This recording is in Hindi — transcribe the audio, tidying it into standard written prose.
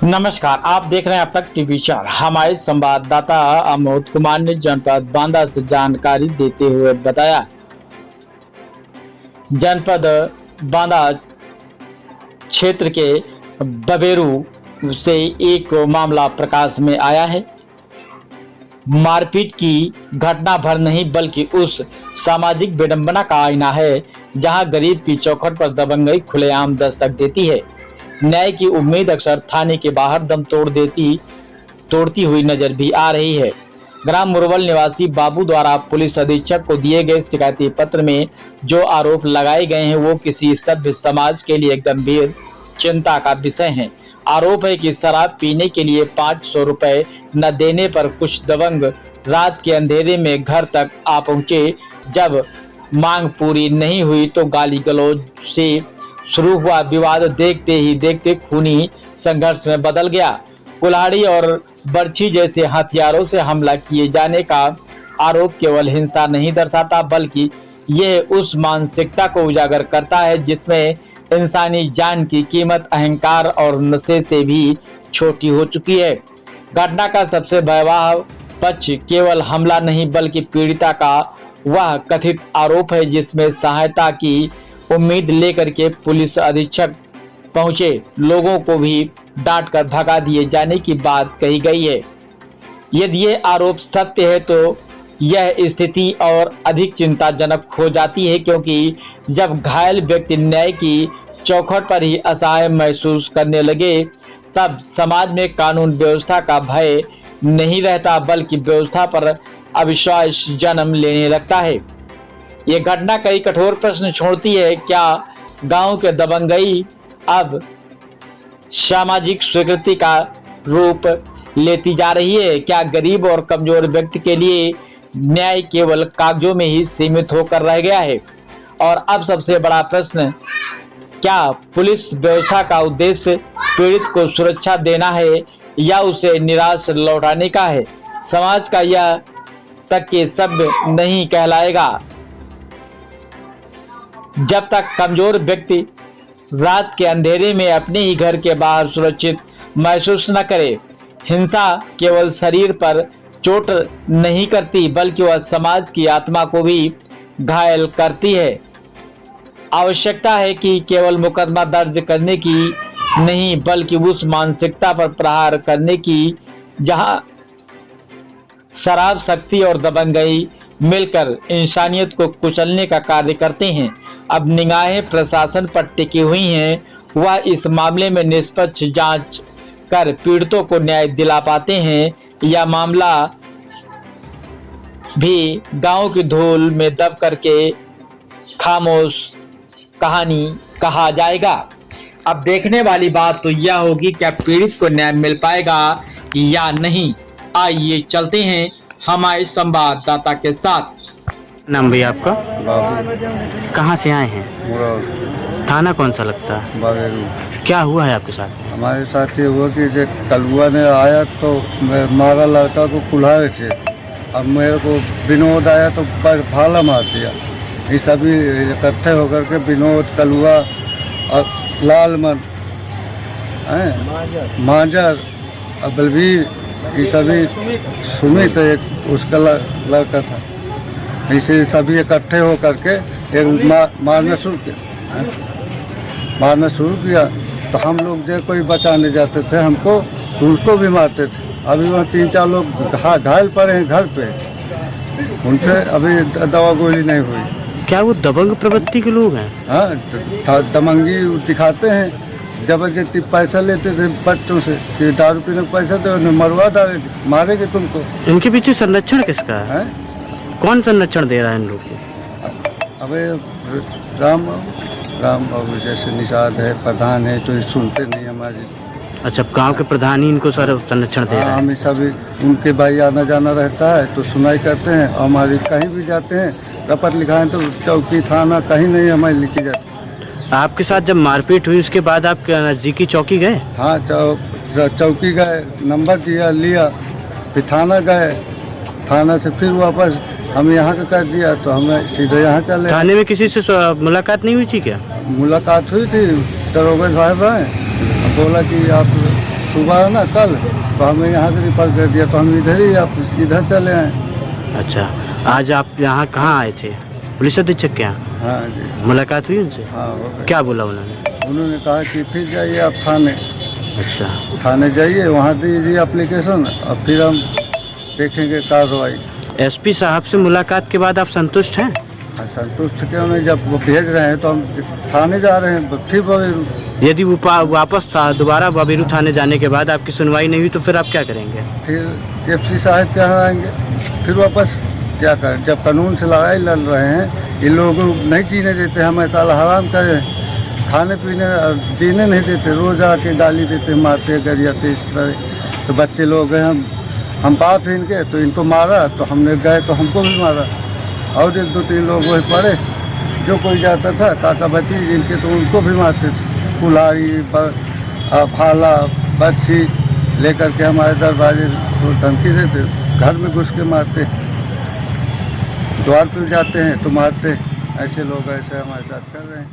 नमस्कार, आप देख रहे हैं अब तक टीवी चैनल। हमारे संवाददाता अमोद कुमार ने जनपद बांदा से जानकारी देते हुए बताया, जनपद बांदा क्षेत्र के बबेरू से एक मामला प्रकाश में आया है। मारपीट की घटना भर नहीं बल्कि उस सामाजिक विडंबना का आईना है जहां गरीब की चौखट पर दबंगई खुलेआम दस्तक देती है। न्याय की उम्मीद अक्सर थाने के बाहर दम तोड़ती हुई नजर भी आ रही है। ग्राम मुरवल निवासी बाबू द्वारा पुलिस अधीक्षक को दिए गए शिकायती पत्र में जो आरोप लगाए गए हैं वो किसी सभ्य समाज के लिए गंभीर चिंता का विषय है। आरोप है कि शराब पीने के लिए 500 रुपए न देने पर कुछ दबंग रात के अंधेरे में घर तक आ पहुंचे। जब मांग पूरी नहीं हुई तो गाली गलौज से शुरू हुआ विवाद देखते ही देखते खूनी संघर्ष में बदल गया। कुल्हाड़ी और बर्छी जैसे हथियारों से हमला किए जाने का आरोप केवल हिंसा नहीं दर्शाता बल्कि यह उस मानसिकता को उजागर करता है जिसमें इंसानी जान की कीमत अहंकार और नशे से भी छोटी हो चुकी है। घटना का सबसे भयावह पक्ष केवल हमला नहीं बल्कि पीड़िता का वह कथित आरोप है जिसमें सहायता की उम्मीद लेकर के पुलिस अधीक्षक पहुंचे लोगों को भी डांटकर भगा दिए जाने की बात कही गई है। यदि ये आरोप सत्य है तो यह स्थिति और अधिक चिंताजनक हो जाती है, क्योंकि जब घायल व्यक्ति न्याय की चौखट पर ही असहाय महसूस करने लगे तब समाज में कानून व्यवस्था का भय नहीं रहता बल्कि व्यवस्था पर अविश्वास जन्म लेने लगता है। ये घटना कई कठोर प्रश्न छोड़ती है। क्या गांव के दबंगई अब सामाजिक स्वीकृति का रूप लेती जा रही है? क्या गरीब और कमजोर व्यक्ति के लिए न्याय केवल कागजों में ही सीमित होकर रह गया है? और अब सबसे बड़ा प्रश्न, क्या पुलिस व्यवस्था का उद्देश्य पीड़ित को सुरक्षा देना है या उसे निराश लौटाने का है? समाज का यह तक के शब्द नहीं कहलाएगा जब तक कमजोर व्यक्ति रात के अंधेरे में अपने ही घर के बाहर सुरक्षित महसूस न करे। हिंसा केवल शरीर पर चोट नहीं करती बल्कि वह समाज की आत्मा को भी घायल करती है। आवश्यकता है कि केवल मुकदमा दर्ज करने की नहीं बल्कि उस मानसिकता पर प्रहार करने की जहां शराब शक्ति और दबंगई मिलकर इंसानियत को कुचलने का कार्य करते हैं। अब निगाहें प्रशासन पर टिकी हुई हैं, वह इस मामले में निष्पक्ष जांच कर पीड़ितों को न्याय दिला पाते हैं या मामला भी गांव की धूल में दब करके खामोश कहानी कहा जाएगा। अब देखने वाली बात तो यह होगी क्या पीड़ित को न्याय मिल पाएगा या नहीं। आइए चलते हैं हमारे संवाददाता के साथ। नाम भैया आपका? बाबू। कहाँ से आए हैं? मुरौल। थाना कौन सा लगता है? बबेरू। क्या हुआ है आपके साथ? हमारे साथ ये हुआ कि जब कलुआ ने आया तो मारा लड़का को कुल्हाड़ी से। अब मेरे को विनोद आया तो भाला मार दिया। ये सभी इकट्ठे होकर के विनोद, कलुआ और लालमन, मांजर और बलवीर, ये सभी सुमित एक उसका लड़का था। इसे सभी इकट्ठे हो करके एक मारना शुरू किया तो हम लोग जो कोई बचाने जाते थे हमको तो उसको भी मारते थे। अभी वहाँ 3-4 लोग घायल पड़े हैं घर पे, उनसे अभी दवा गोली नहीं हुई। क्या वो दबंग प्रवृत्ति के लोग हैं? हाँ, दबंगी दिखाते हैं, जबरदस्ती पैसा लेते थे बच्चों से कि दारू पीने को पैसा दो, उन्हें मरवा डालेंगे, मारेंगे तुमको। इनके पीछे संरक्षण किसका है? कौन संरक्षण दे रहा है इन लोग को? अबे राम बाबू जैसे निषाद है, प्रधान है, तो सुनते नहीं हमारी। अच्छा, गांव के प्रधान ही इनको सारा संरक्षण दे रहा है? हम सभी उनके भाई आना जाना रहता है तो सुनाई करते हैं। हमारी कहीं भी जाते हैं रपट लिखाएं तो चौकी थाना कहीं नहीं हमारी लिखी जाती। आपके साथ जब मारपीट हुई उसके बाद आप नज़दीकी चौकी गए? हाँ, चौकी गए, नंबर दिया, लिया, फिर थाना गए, थाना से फिर वापस हम यहाँ का कर दिया तो हमें सीधे यहाँ चले। थाने में किसी से मुलाकात नहीं हुई थी क्या? मुलाकात हुई थी, दरोगा साहब आए, बोला कि आप सुबह ना कल तो हमें यहाँ से रिपोर्ट कर दिया, तो हम इधर ही आप इधर चले आए। अच्छा, आज आप यहाँ कहाँ आए थे? पुलिस अधीक्षक के यहाँ हाँ जी। मुलाकात हुई उनसे? हाँ हो गए। क्या बोला उन्होंने? उन्होंने कहा कि फिर जाइए आप थाने, अच्छा, थाने जाइए, वहाँ दीजिए एप्लीकेशन और फिर हम देखेंगे कार्रवाई। एसपी साहब से मुलाकात के बाद आप संतुष्ट हैं? संतुष्ट क्यों नहीं, जब वो भेज रहे हैं तो हम थाने जा रहे हैं, फिर बबेरू। यदि वो वापस दोबारा बबेरू थाने जाने के बाद आपकी सुनवाई नहीं हुई तो फिर आप क्या करेंगे? फिर एफसी साहब के यहाँ आएंगे, फिर वापस क्या करें। जब कानून से लड़ाई लड़ रहे हैं, इन लोगों को नहीं जीने देते, हमें साला हराम करें, खाने पीने जीने नहीं देते, रोज आके गाली देते, मारते गरियाते इस तरह। तो बच्चे लोग हैं, हम बाप हैं इनके, तो इनको मारा, तो हमने गए तो हमको भी मारा। और 2-3 लोग वही पड़े, जो कोई जाता था काका भतीज इनके, तो उनको भी मारते थे। कुल्हाड़ी भाला बच्ची लेकर के हमारे दरवाजे को धमकी देते, घर में घुस के मारते, द्वार पर जाते हैं तो मारते। ऐसे लोग ऐसे हमारे साथ कर रहे हैं।